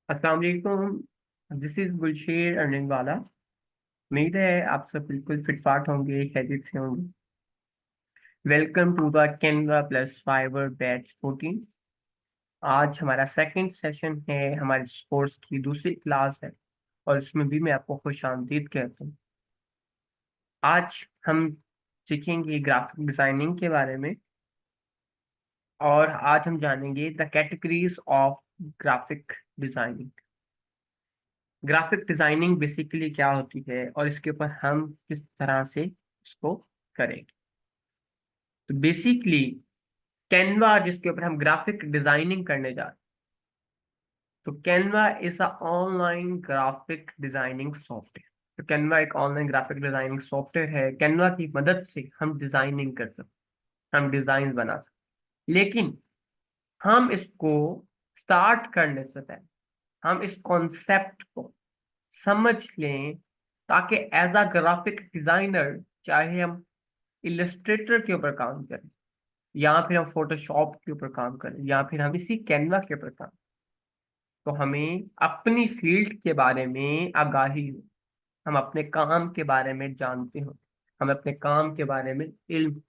अस्सलाम वालेकुम। This is Gulsher earning वाला। उम्मीद है आप सब बिल्कुल फिटफाट होंगे, खैरियत से होंगे। Welcome to the Canva plus Fiverr batch 14। आज हमारा सेकंड सेशन है, हमारे कोर्स की दूसरी क्लास है और इसमें भी मैं आपको खुश आमदीद कहता हूँ। आज हम सीखेंगे ग्राफिक डिजाइनिंग के बारे में और आज हम जानेंगे the categories of graphic designing. Graphic designing basically क्या होती है और इसके ऊपर हम किस तरह से इसको करेंगे। तो बेसिकली कैनवा जिसके ऊपर हम ग्राफिक डिजाइनिंग करने जा रहे हैं, तो Canva is a online graphic designing software. तो कैनवा एक ऑनलाइन ग्राफिक डिजाइनिंग सॉफ्टवेयर है। कैनवा की मदद से हम डिजाइनिंग कर सकते, हम डिजाइन बना सकते। लेकिन हम इसको स्टार्ट करने से पहले हम इस कॉन्सेप्ट को समझ लें, ताकि एज अ ग्राफिक डिजाइनर चाहे हम इलस्ट्रेटर के ऊपर काम करें या फिर हम फोटोशॉप के ऊपर काम करें या फिर हम इसी कैनवा के ऊपर काम, तो हमें अपनी फील्ड के बारे में आगाही हो, हम अपने काम के बारे में जानते हो, हम अपने काम के बारे में इल्म,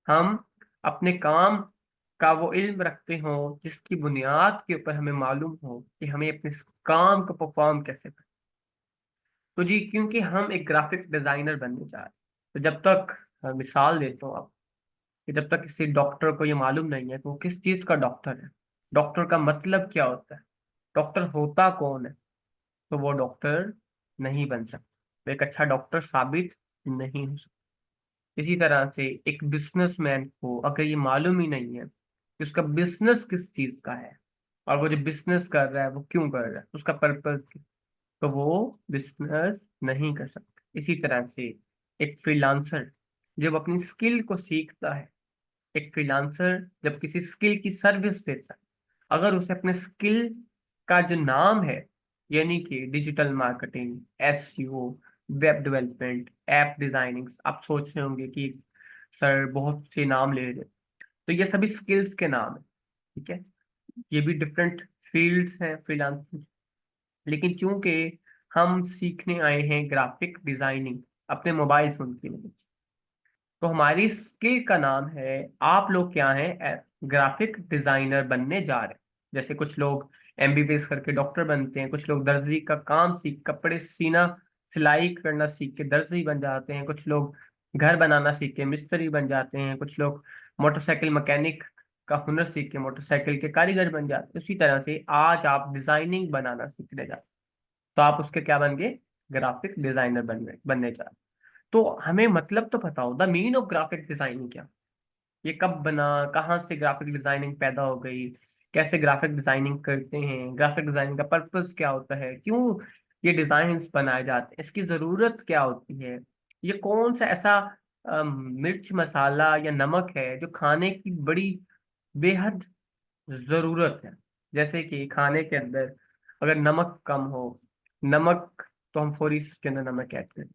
हम अपने काम का वो इल्म रखते हो जिसकी बुनियाद के ऊपर हमें मालूम हो कि हमें अपने इस काम को परफॉर्म कैसे करें। तो जी क्योंकि हम एक ग्राफिक डिजाइनर बनने जा रहे हैं, तो जब तक मिसाल देता हूँ आप, कि जब तक किसी डॉक्टर को ये मालूम नहीं है कि वो किस चीज का डॉक्टर है, डॉक्टर का मतलब क्या होता है, डॉक्टर होता कौन है, तो वो डॉक्टर नहीं बन सकता, वो एक अच्छा डॉक्टर साबित नहीं हो सकता। इसी तरह से एक बिजनेसमैन को अगर ये मालूम ही नहीं है कि उसका बिजनेस किस चीज का है और वो जो बिजनेस कर रहा है वो क्यों कर रहा है, उसका पर्पज, तो वो बिजनेस नहीं कर सकता। इसी तरह से एक फ्रीलांसर जब अपनी स्किल को सीखता है, एक फ्रीलांसर जब किसी स्किल की सर्विस देता है, अगर उसे अपने स्किल का जो नाम है, यानी कि digital marketing, SEO, web development, app designing, आप सोच रहे होंगे कि सर बहुत से नाम ले रहे, तो ये सभी स्किल्स के नाम है। ठीक है, ये भी डिफरेंट फील्ड्स हैं फ्रीलांसिंग। लेकिन चूंकि हम सीखने आए हैं ग्राफिक डिजाइनिंग अपने मोबाइल फोन की मदद से, तो हमारी स्किल का नाम है, आप लोग क्या हैं, ग्राफिक डिजाइनर बनने जा रहे हैं। जैसे कुछ लोग एमबीबीएस करके डॉक्टर बनते हैं, कुछ लोग दर्जी का काम सीख, कपड़े सीना सिलाई करना सीख के दर्जी बन जाते हैं, कुछ लोग घर बनाना सीख के मिस्त्री बन जाते हैं, कुछ लोग मोटरसाइकिल मैकेनिक का हुनर सीख के मोटरसाइकिल के कारीगर बन जाते हैं। उसी तरह से आज आप डिजाइनिंग बनाना सीखने जाते हैं, तो आप उसके क्या बन गए, ग्राफिक डिजाइनर बनने जा रहे हैं। तो हमें मतलब तो पता हो the mean of graphic designing क्या, ये कब बना, कहाँ से ग्राफिक डिजाइनिंग पैदा हो गई, कैसे ग्राफिक डिजाइनिंग करते हैं, ग्राफिक डिजाइनिंग का पर्पस क्या होता है, क्यों ये डिजाइन्स बनाए जाते हैं, इसकी जरूरत क्या होती है, ये कौन सा ऐसा मिर्च मसाला या नमक है जो खाने की बड़ी बेहद जरूरत है। जैसे कि खाने के अंदर अगर नमक कम हो, नमक, तो हम फौरी उसके अंदर नमक ऐड करें,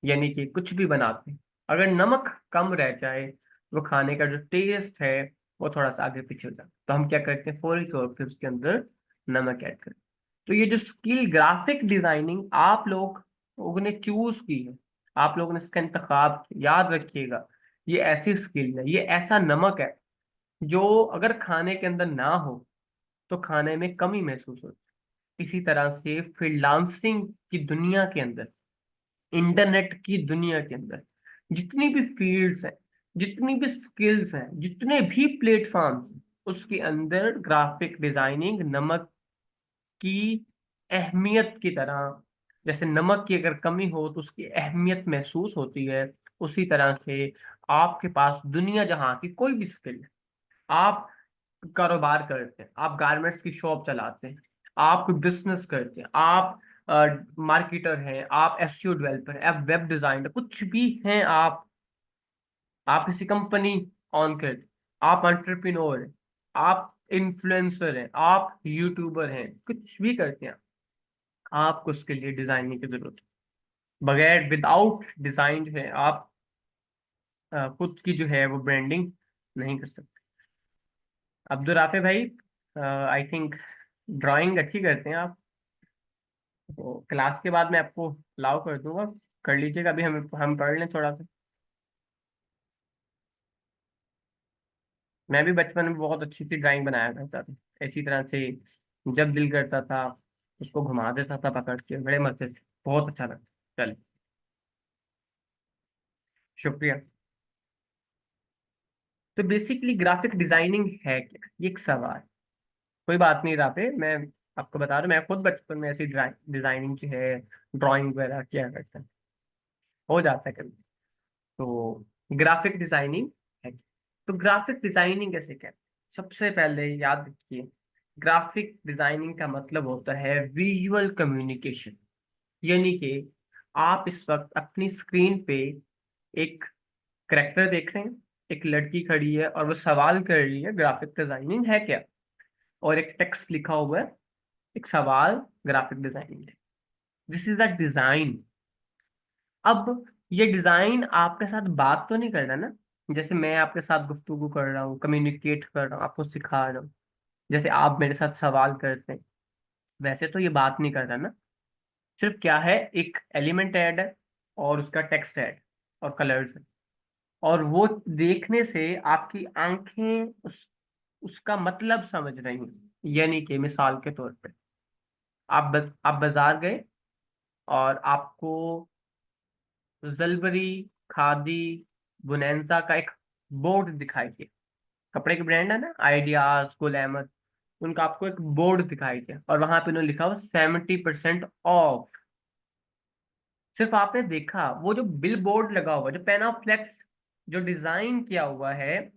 यानी कि कुछ भी बनाते हैं, अगर नमक कम रह जाए वो खाने का जो टेस्ट है वो थोड़ा सा आगे पीछे हो जाता है, तो हम क्या करते हैं, फौरी तौर पे उसके अंदर नमक ऐड करें। तो ये जो स्किल ग्राफिक डिजाइनिंग आप लोगों ने चूज की है, आप लोगों ने इसका इंतखाब किया, याद रखिएगा, ये ऐसी स्किल है, ये ऐसा नमक है जो अगर खाने के अंदर ना हो तो खाने में कमी महसूस होती है। इसी तरह से फ्रीलांसिंग की दुनिया के अंदर, इंटरनेट की दुनिया के अंदर जितनी भी फील्ड्स हैं, जितनी भी स्किल्स हैं, जितने भी प्लेटफॉर्म्स हैं, उसके अंदर ग्राफिक डिजाइनिंग नमक की अहमियत की तरह, जैसे नमक की अगर कमी हो तो उसकी अहमियत महसूस होती है, उसी तरह से आपके पास दुनिया जहां की कोई भी स्किल है, आप कारोबार करते हैं, आप गारमेंट्स की शॉप चलाते हैं, आप बिजनेस करते हैं, आप मार्केटर हैं, आप एसईओ डेवलपर हैं, आप वेब डिजाइनर, कुछ भी हैं आप किसी कंपनी ऑन करते हैं, आप एंटरप्रेन्योर हैं, आप इन्फ्लुएंसर हैं, आप यूट्यूबर हैं, कुछ भी करते हैं, आपको उसके लिए डिजाइनिंग की जरूरत है। बगैर विदाउट डिजाइन जो है आप खुद की जो है वो ब्रांडिंग नहीं कर सकते। अब्दुल राफे भाई, आई थिंक ड्राइंग अच्छी करते हैं आप। तो क्लास के बाद मैं आपको अलाउ कर दूंगा, कर लीजिएगा। अभी हम पढ़ लें थोड़ा सा। मैं भी बचपन में बहुत अच्छी सी ड्राइंग बनाया करता था, इसी तरह से। जब दिल करता था उसको घुमा देता था पकड़ के, बड़े मजे से, बहुत अच्छा लगता। चलिए, शुक्रिया। तो बेसिकली ग्राफिक डिजाइनिंग है क्या, ये एक सवाल। कोई बात नहीं रापे, मैं आपको बता रहा हूँ, मैं खुद बचपन में ऐसी डिजाइनिंग जो है, ड्राइंग वगैरह किया करता, हो जाता है कभी। तो ग्राफिक डिजाइनिंग है। तो ग्राफिक डिजाइनिंग कैसे क्या, सबसे पहले याद रखिए, ग्राफिक डिजाइनिंग का मतलब होता है विजुअल कम्युनिकेशन। यानी कि आप इस वक्त अपनी स्क्रीन पे एक करेक्टर देख रहे हैं, एक लड़की खड़ी है और वो सवाल कर रही है ग्राफिक डिजाइनिंग है क्या, और एक टेक्स्ट लिखा हुआ है, एक सवाल, ग्राफिक डिजाइनिंग है। This is the design. अब ये डिजाइन आपके साथ बात तो नहीं कर रहा ना, जैसे मैं आपके साथ गुफ्तगू कर रहा हूँ, कम्युनिकेट कर रहा हूँ, आपको सिखा रहा हूँ, जैसे आप मेरे साथ सवाल करते हैं, वैसे तो ये बात नहीं कर रहा ना। सिर्फ क्या है, एक एलिमेंट ऐड है और उसका टेक्स्ट ऐड और कलर्स है, और वो देखने से आपकी आंखें उसका मतलब समझ रही हैं। यानी कि मिसाल के तौर पे, आप बाजार गए और आपको जलबरी, खादी, बुनैंसा का एक बोर्ड दिखाई दे। कपड़े के ब्रांड है ना, आइडियाज, गुल अहमद, उनका आपको एक बोर्ड दिखाई दे और वहां पे उन्होंने लिखा हुआ 70% ऑफ। सिर्फ आपने देखा वो जो बिल बोर्ड लगा हुआ, जो पेनाफ्लेक्स जो डिजाइन किया हुआ है,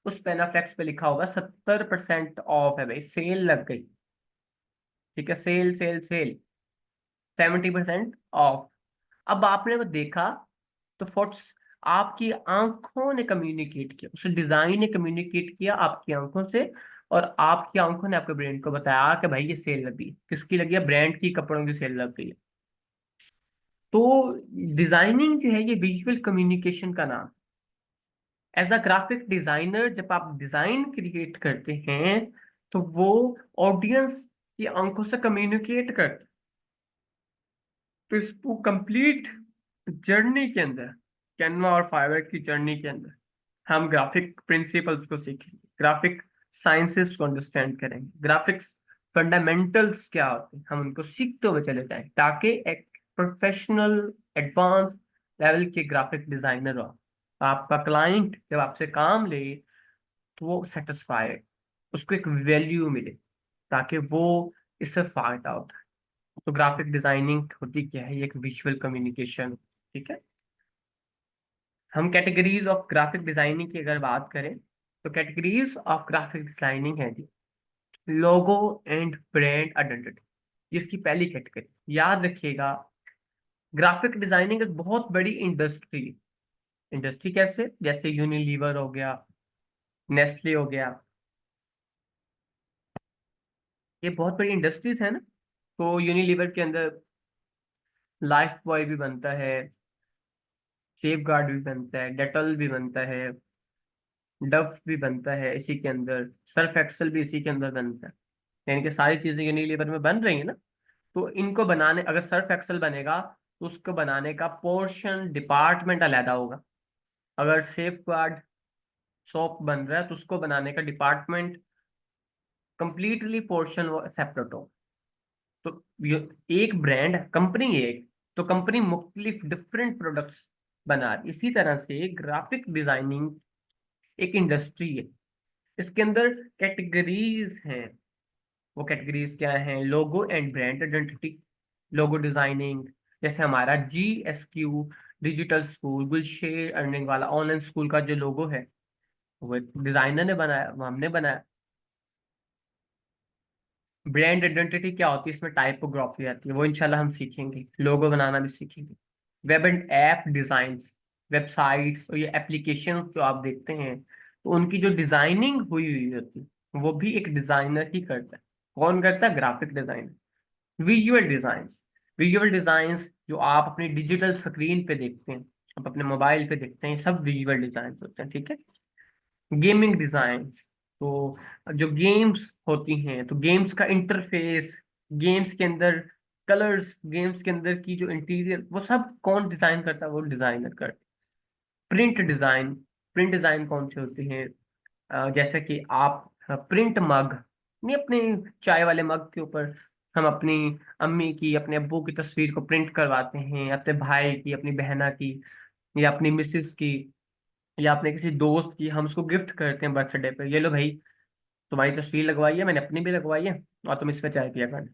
उस पेनाफ्लेक्स पे लिखा होगा 70% ऑफ है भाई, सेल लग गई। ठीक है, सेल सेल सेल, 70% ऑफ। अब आपने वो देखा, तो फोर्ट्स आपकी आंखों ने कम्युनिकेट किया, उस डिजाइन ने कम्युनिकेट किया आपकी आंखों से, और आपकी आंखों ने आपके ब्रेन को बताया कि भाई ये सेल लगी है। किसकी लगी है, ब्रांड की, कपड़ों की सेल लग गई है। तो डिजाइनिंग जो है ये विजुअल कम्युनिकेशन का नाम। एज अ ग्राफिक डिजाइनर जब आप डिजाइन क्रिएट करते हैं, तो वो ऑडियंस की आंखों से कम्युनिकेट करते। तो इसको कंप्लीट जर्नी के अंदर, कैनवा और फाइवर की जर्नी के अंदर, हम ग्राफिक प्रिंसिपल्स को सीखेंगे, ग्राफिक साइंसेस को अंडरस्टैंड करेंगे, ग्राफिक्स फंडामेंटल्स क्या होते हैं हम उनको सीखते हुए चले जाएं, ताकि एक प्रोफेशनल एडवांस लेवल के ग्राफिक डिजाइनर हो। आपका क्लाइंट जब आपसे काम ले तो वो सेटिस्फाइड, उसको एक वैल्यू मिले, ताकि वो इससे फायदा उठाए। तो ग्राफिक डिजाइनिंग होती क्या है, ये एक विजुअल कम्युनिकेशन। ठीक है। हम कैटेगरीज ऑफ ग्राफिक डिजाइनिंग की अगर बात करें, तो कैटेगरीज ऑफ ग्राफिक डिजाइनिंग है जी, लोगो एंड ब्रांड आइडेंटिटी। इसकी पहली कैटेगरी याद रखिएगा, ग्राफिक डिजाइनिंग एक बहुत बड़ी इंडस्ट्री। इंडस्ट्री कैसे, जैसे यूनिलीवर हो गया, नेस्ले हो गया, ये बहुत बड़ी इंडस्ट्रीज है ना। तो यूनिलीवर के अंदर लाइफ बॉय भी बनता है, सेफ गार्ड भी बनता है, डेटॉल भी बनता है, डव भी बनता है इसी के अंदर, सर्फ एक्सेल भी इसी के अंदर बनता है। यानी कि सारी चीजें यूनिलीवर में बन रही है ना। तो इनको बनाने, अगर सर्फ एक्सेल बनेगा तो उसको बनाने का पोर्शन डिपार्टमेंट अलहदा होगा। अगर सेफ गार्ड सोप बन रहा है तो उसको बनाने का डिपार्टमेंट कंप्लीटली पोर्शन वो सेपरेट हो। तो एक ब्रांड कंपनी है एक, तो कंपनी मुख्तलिफ डिफरेंट प्रोडक्ट्स बना रही। इसी तरह से ग्राफिक डिजाइनिंग एक इंडस्ट्री है, इसके अंदर कैटेगरीज हैं। वो कैटेगरीज क्या हैं, logo and brand identity, logo designing, जैसे हमारा GSQ digital school, Gulsher earning वाला ऑनलाइन स्कूल का जो लोगो है, वो एक डिजाइनर ने बनाया, वो हमने बनाया। ब्रांड आइडेंटिटी क्या होती है, इसमें टाइपोग्राफी आती है, वो इंशाल्लाह हम सीखेंगे, लोगो बनाना भी सीखेंगे। Web and app designs, websites और ये एप्लीकेशन जो आप देखते हैं, तो उनकी जो डिजाइनिंग हुई हुई होती है वो भी एक डिजाइनर ही करता है। कौन करता है, graphic designer. Visual designs, visual designs जो आप अपनी डिजिटल स्क्रीन पे देखते हैं, आप अपने मोबाइल पे देखते हैं, सब विजुअल डिजाइन होते हैं। ठीक है। गेमिंग डिजाइंस, तो जो गेम्स होती हैं, तो गेम्स का इंटरफेस, गेम्स के अंदर कलर्स, गेम्स के अंदर की जो इंटीरियर, वो सब कौन डिजाइन करता है? वो डिजाइनर करता है। प्रिंट डिजाइन, प्रिंट डिजाइन कौन से होती हैं? जैसे कि आप प्रिंट मग, नहीं अपने चाय वाले मग के ऊपर हम अपनी अम्मी की, अपने अब्बू की तस्वीर को प्रिंट करवाते हैं, अपने भाई की, अपनी बहना की, या अपनी मिसेस की, या अपने किसी दोस्त की, हम उसको गिफ्ट करते हैं बर्थडे पे, ये लो भाई तुम्हारी तस्वीर लगवाई है, मैंने अपनी भी लगवाई है, और तुम इस पे चाय पिया करना।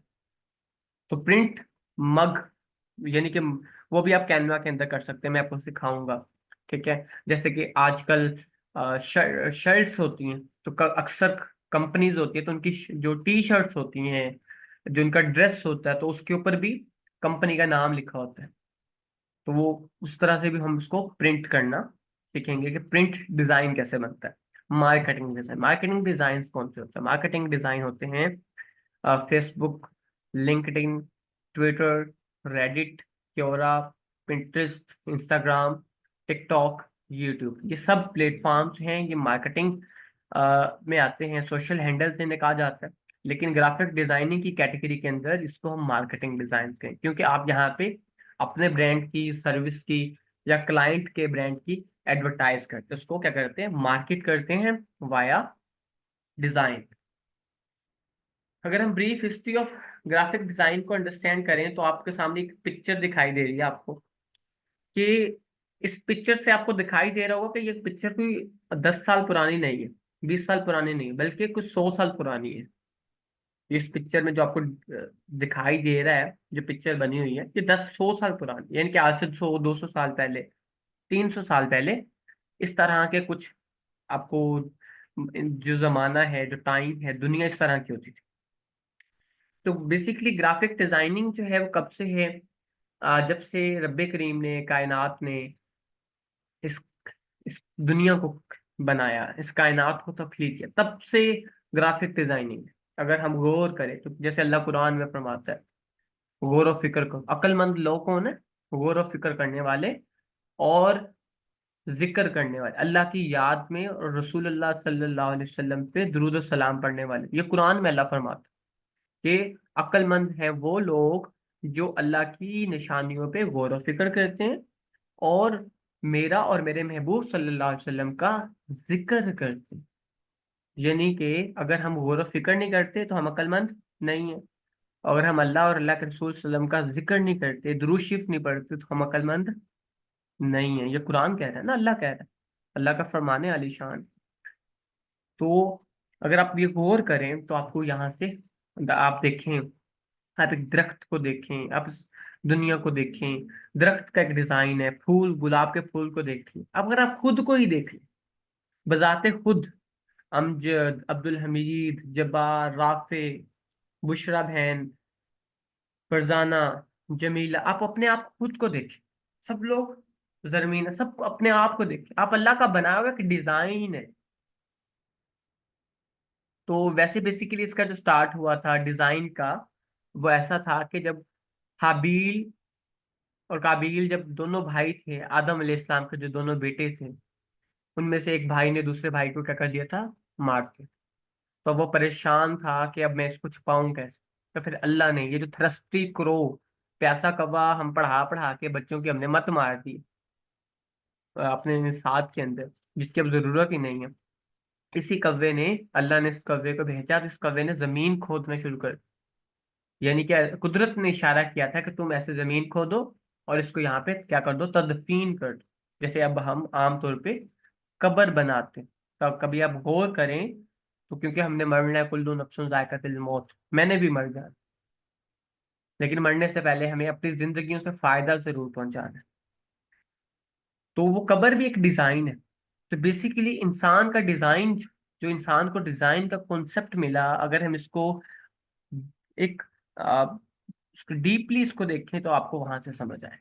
तो प्रिंट मग, यानी कि वो भी आप कैनवा के अंदर कर सकते हैं, मैं आपको सिखाऊंगा। ठीक है। जैसे कि आजकल शर्ट्स होती हैं, तो अक्सर कंपनीज होती है, तो उनकी जो टी शर्ट्स होती हैं, जो उनका ड्रेस होता है, तो उसके ऊपर भी कंपनी का नाम लिखा होता है। तो वो उस तरह से भी हम उसको प्रिंट करना सीखेंगे कि प्रिंट डिजाइन कैसे बनता है। मार्केटिंग डिजाइन, मार्केटिंग डिजाइन कौन से होते हैं? मार्केटिंग डिजाइन होते हैं Facebook, LinkedIn, Twitter, Reddit, Quora, Pinterest, Instagram, TikTok, YouTube, ये सब प्लेटफॉर्म्स हैं, ये मार्केटिंग में आते हैं, सोशल हैंडल्स इन्हें कहा जाता है। लेकिन ग्राफिक डिजाइनिंग की कैटेगरी के अंदर इसको हम मार्केटिंग डिजाइन कहें, क्योंकि आप यहाँ पे अपने ब्रांड की, सर्विस की, या क्लाइंट के ब्रांड की एडवर्टाइज करते हैं, उसको क्या करते हैं? मार्केट करते हैं वाया डिजाइन। अगर हम brief history of graphic design को अंडरस्टैंड करें, तो आपके सामने एक पिक्चर दिखाई दे रही है आपको, कि इस पिक्चर से आपको दिखाई दे रहा होगा कि ये पिक्चर कोई 10 साल पुरानी नहीं है, 20 साल पुरानी नहीं है, बल्कि कुछ 100 साल पुरानी है। इस पिक्चर में जो आपको दिखाई दे रहा है, जो पिक्चर बनी हुई है, ये 10-100 साल पुरानी, यानी कि आज से 100-200 साल पहले, 300 साल पहले, इस तरह के कुछ आपको जो जमाना है, जो टाइम है, दुनिया इस तरह की होती थी। तो बेसिकली ग्राफिक डिजाइनिंग जो है वो कब से है? जब से रब्बे करीम ने, कायनात ने इस इस दुनिया को बनाया, इस कायनात को तख्लीक किया, तब से ग्राफिक डिजाइनिंग है। अगर हम गौर करें, तो जैसे अल्लाह कुरान में फरमाता है, गौर और फिक्र करो, अक्लमंद लोग कौन है? गौर और फिक्र करने वाले, और जिक्र करने वाले, अल्लाह की याद में, और रसूलुल्लाह सल्लल्लाहु अलैहि वसल्लम पे दुरूद और सलाम पढ़ने वाले, ये कुरान में अल्लाह फरमाता है कि अक्लमंद हैं वो लोग जो अल्लाह की निशानियों पे गौर और फिक्र करते हैं, और मेरा और मेरे महबूब सल्लल्लाहु अलैहि वसल्लम का जिक्र करते हैं। यानी कि अगर हम गौर और फिक्र नहीं करते तो हम अक्लमंद नहीं है। अगर हम अल्लाह और अल्लाह के रसूल सल्लम का जिक्र नहीं करते, दुरूद शरीफ नहीं पढ़ते, तो हम अक्लमंद नहीं है। ये कुरान कह रहा है ना, अल्लाह कह रहा है, अल्लाह का फरमाने आली शान। तो अगर आप ये गौर करें, तो आपको यहाँ से, आप देखें, आप एक दरख्त को देखें, आप इस दुनिया को देखें, दरख्त का एक डिजाइन है, फूल, गुलाब के फूल को देखें। अब अगर आप खुद को ही देख लें, बजाते खुद, अमजद, अब्दुल हमीद, जब्बार, राफे, बुशरा बहन, फरजाना, जमीला, आप अपने आप खुद को देखें, सब लोग, जरमीना, सबको, अपने आप को देखें, आप अल्लाह का बनाया हुआ एक डिजाइन है। तो वैसे बेसिकली इसका जो स्टार्ट हुआ था डिजाइन का, वो ऐसा था कि जब हाबील और काबिल, जब दोनों भाई थे, आदम अलैहिस्सलाम के जो दोनों बेटे थे, उनमें से एक भाई ने दूसरे भाई को क्या कर दिया था? मार दिया। तो वो परेशान था कि अब मैं इसको छुपाऊं कैसे। तो फिर अल्लाह ने ये जो थ्रस्टी क्रो, प्यासा कौवा, हम पढ़ा पढ़ा के बच्चों की हमने मत मार दी अपने निसाब के अंदर, जिसकी अब जरूरत ही नहीं है, इसी कौवे ने, अल्लाह ने इस कौवे को भेजा, तो इस कौवे ने जमीन खोदना शुरू कर, यानी कि कुदरत ने इशारा किया था कि तुम ऐसे जमीन खोदो, और इसको यहाँ पे क्या कर दो? तदफीन कर दो। जैसे अब हम आमतौर पे कब्र बनाते हैं, तो कभी आप गौर करें, तो क्योंकि हमने मरना है, कुल्लू नफ्सुन जायकातुल मौत, मैंने भी मर जाना, लेकिन मरने से पहले हमें अपनी जिंदगियों से फायदा जरूर पहुंचाना है। तो वो कब्र भी एक डिजाइन है। तो बेसिकली इंसान का डिजाइन, जो इंसान को डिजाइन का कॉन्सेप्ट मिला, अगर हम इसको एक आ, उसको डीपली इसको देखें, तो आपको वहां से समझ आए।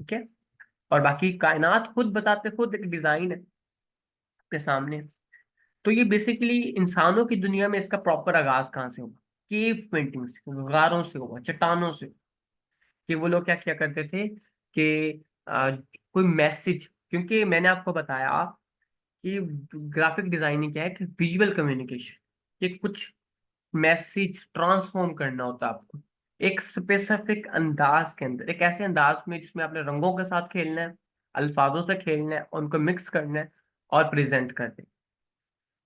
ठीक है। और बाकी कायनात खुद बताते, खुद एक डिजाइन है आपके सामने। तो ये बेसिकली इंसानों की दुनिया में इसका प्रॉपर आगाज कहाँ से होगा? केव पेंटिंग से, गारों से होगा, चट्टानों से। कि वो लोग क्या किया करते थे कि कोई मैसेज, क्योंकि मैंने आपको बताया कि ग्राफिक डिजाइनिंग क्या है कि विजुअल कम्युनिकेशन, कि कुछ मैसेज ट्रांसफॉर्म करना होता है आपको एक स्पेसिफिक अंदाज के अंदर, एक ऐसे अंदाज में जिसमें आपने रंगों के साथ खेलना है, अल्फाजों से खेलना है, उनको मिक्स करना है और प्रेजेंट करना है।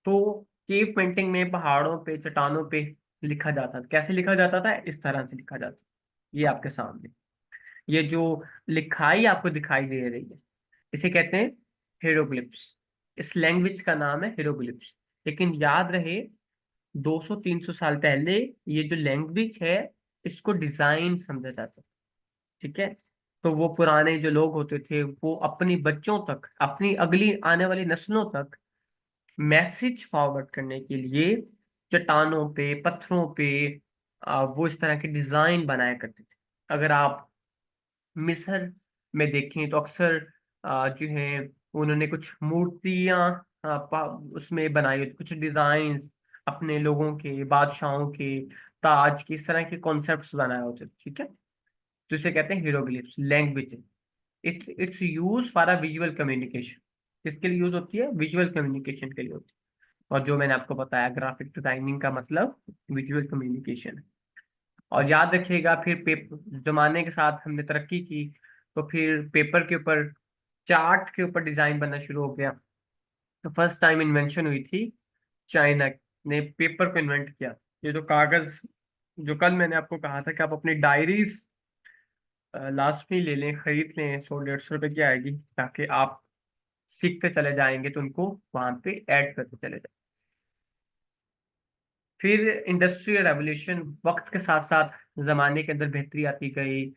तो केव पेंटिंग में पहाड़ों पे, चट्टानों पे लिखा जाता था। कैसे लिखा जाता था? इस तरह से लिखा जाता। ये आपके सामने, ये जो लिखाई आपको दिखाई दे रही है, इसे कहते हैं हेरोग्लिप्स। इस लैंग्वेज का नाम है हेरोग्लिप्स। लेकिन याद रहे, 200-300 साल पहले ये जो लैंग्वेज है, इसको डिजाइन समझा जाता है। ठीक है। तो वो पुराने जो लोग होते थे, वो अपनी बच्चों तक, अपनी अगली आने वाली नस्लों तक मैसेज फॉरवर्ड करने के लिए चट्टानों पे, पत्थरों पे वो इस तरह के डिजाइन बनाया करते थे। अगर आप मिस्र में देखें तो अक्सर जो है उन्होंने कुछ मूर्तियां उसमें बनाई होती, कुछ डिजाइन अपने लोगों के, बादशाहों के, ताज के, इस तरह के कॉन्सेप्ट्स बनाए होते थे। ठीक है। तो इसे कहते हैं hieroglyphs language. It's it's use for a visual communication. किसके लिए यूज होती है? विजुअल कम्युनिकेशन के लिए होती है। और जो मैंने आपको बताया, ग्राफिक डिजाइनिंग का मतलब विजुअल कम्युनिकेशन है। और याद रखिएगा, फिर पेपर जमाने के साथ हमने तरक्की की, तो फिर पेपर के ऊपर, चार्ट के ऊपर डिजाइन बनना शुरू हो गया। तो फर्स्ट टाइम इन्वेंशन हुई थी, चाइना ने पेपर को इन्वेंट किया। ये जो कागज, जो कल मैंने आपको कहा था कि आप अपनी डायरीज लास्ट में ही ले लें, खरीद लें, 100-150 रुपए की आएगी, ताकि आप सीखते चले जाएंगे तो उनको वहां पे ऐड करते चले जाएंगे। फिर इंडस्ट्रियल रेवोल्यूशन, वक्त के साथ साथ जमाने के अंदर बेहतरी आती गई,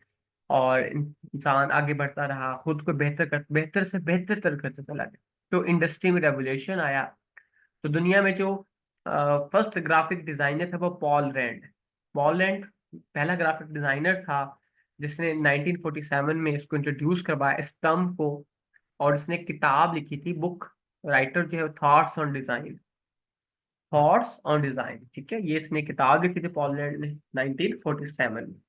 और इंसान आगे बढ़ता रहा, खुद को बेहतर से बेहतर तर करते चला गया। तो इंडस्ट्री में रेवोल्यूशन आया। तो दुनिया में जो फर्स्ट ग्राफिक डिजाइनर था वो पॉल रैंड। पॉल रैंड पहला ग्राफिक डिजाइनर था जिसने 1947 में इसको इंट्रोड्यूस करवाया, इस टर्म को। और इसने एक किताब लिखी थी, बुक, राइटर जो है thoughts on design, thoughts on design. ठीक है, ये इसने किताब लिखी थी पॉल रैंड ने 1947 में।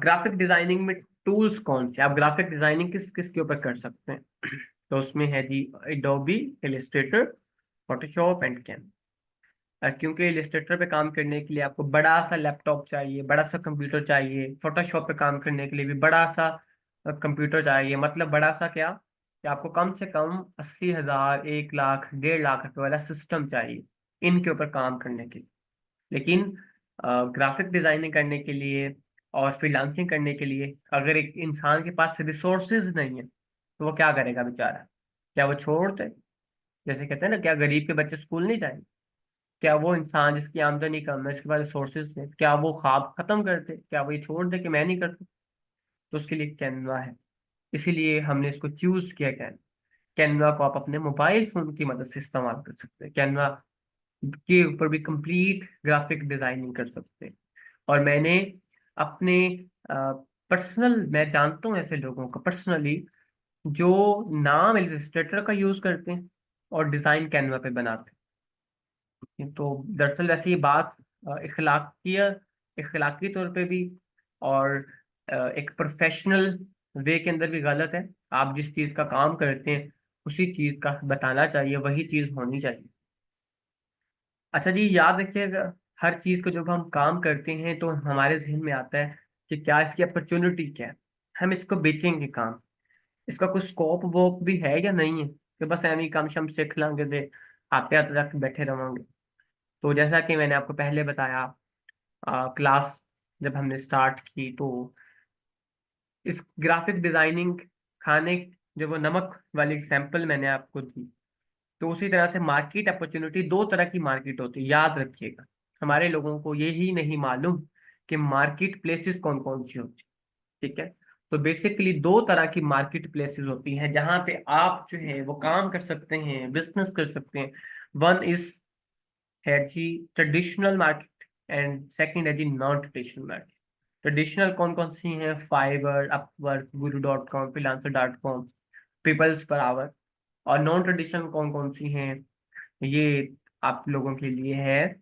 ग्राफिक डिजाइनिंग में टूल्स कौन से, आप ग्राफिक डिजाइनिंग किस किस के ऊपर कर सकते हैं? तो उसमें है जी एडोबी इलस्ट्रेटर, फोटोशॉप एंड कैन। क्योंकि इलस्ट्रेटर पे काम करने के लिए आपको बड़ा सा लैपटॉप चाहिए, बड़ा सा कंप्यूटर चाहिए। फोटोशॉप पे काम करने के लिए भी बड़ा सा कंप्यूटर चाहिए। मतलब बड़ा सा क्या, कि आपको कम से कम 80,000, 1 लाख, 1.5 लाख रुपए वाला सिस्टम चाहिए इनके ऊपर काम करने के लिए। लेकिन ग्राफिक डिजाइनिंग करने के लिए और फ्रीलांसिंग करने के लिए अगर एक इंसान के पास रिसोर्सेज नहीं है, तो वो क्या करेगा बेचारा? क्या वो छोड़ दे? जैसे कहते हैं ना, क्या गरीब के बच्चे स्कूल नहीं जाएंगे? क्या वो इंसान जिसकी आमदनी कम है, जिसके पास रिसोर्सेज है, क्या वो ख्वाब खत्म कर दे? क्या वो ये छोड़ दे कि मैं नहीं करता? तो उसके लिए कैनवा है। इसीलिए हमने इसको चूज किया। कैनवा को आप अपने मोबाइल फोन की मदद से इस्तेमाल कर सकते हैं। कैनवा के ऊपर भी कंप्लीट ग्राफिक डिजाइनिंग कर सकते हैं। और मैंने अपने पर्सनल, मैं जानता हूँ ऐसे लोगों को पर्सनली जो नाम इलस्ट्रेटर का यूज करते हैं और डिजाइन कैनवा पे बनाते हैं। तो दरअसल वैसे ये बात इखलाकिया, इखलाकी तौर पे भी, और एक प्रोफेशनल वे के अंदर भी गलत है। आप जिस चीज का काम करते हैं उसी चीज का बताना चाहिए, वही चीज होनी चाहिए। अच्छा जी, याद रखिएगा, हर चीज को जब हम काम करते हैं तो हमारे जहन में आता है कि क्या इसकी अपॉर्चुनिटी क्या है, हम इसको बेचेंगे काम, इसका कुछ स्कोप वोप भी है या नहीं है, कि बस एम ही काम शम सीख लेंगे दे, आते आते तक बैठे रहेंगे। तो जैसा कि मैंने आपको पहले बताया, क्लास जब हमने स्टार्ट की, तो इस ग्राफिक डिजाइनिंग, खाने, जो वो नमक वाली एग्जाम्पल मैंने आपको दी, तो उसी तरह से मार्केट अपॉर्चुनिटी, दो तरह की मार्केट होती है, याद रखिएगा। हमारे लोगों को यही नहीं मालूम कि मार्केट प्लेसेस कौन कौन सी होती है। ठीक है। तो बेसिकली दो तरह की मार्केट प्लेसेस होती हैं जहां पे आप जो है वो काम कर सकते हैं, बिजनेस कर सकते हैं। वन इज है जी ट्रेडिशनल मार्केट, एंड सेकंड है जी नॉन ट्रेडिशनल मार्केट। ट्रेडिशनल कौन कौन सी हैं? Fiverr, Upwork, guru.com, freelancer.com, peoples per hour. और नॉन ट्रेडिशनल कौन कौन सी हैं? ये आप लोगों के लिए है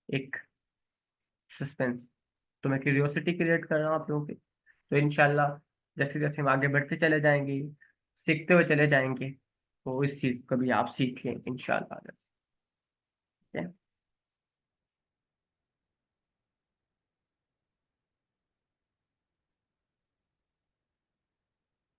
एक सस्पेंस। तो मैं क्यूरियोसिटी क्रिएट कर रहा हूँ आप लोगों की। तो इनशाला जैसे जैसे हम आगे बढ़ते चले जाएंगे, सीखते हुए चले जाएंगे, तो इस चीज को भी आप सीख लें इंशाल्लाह। ठीक है।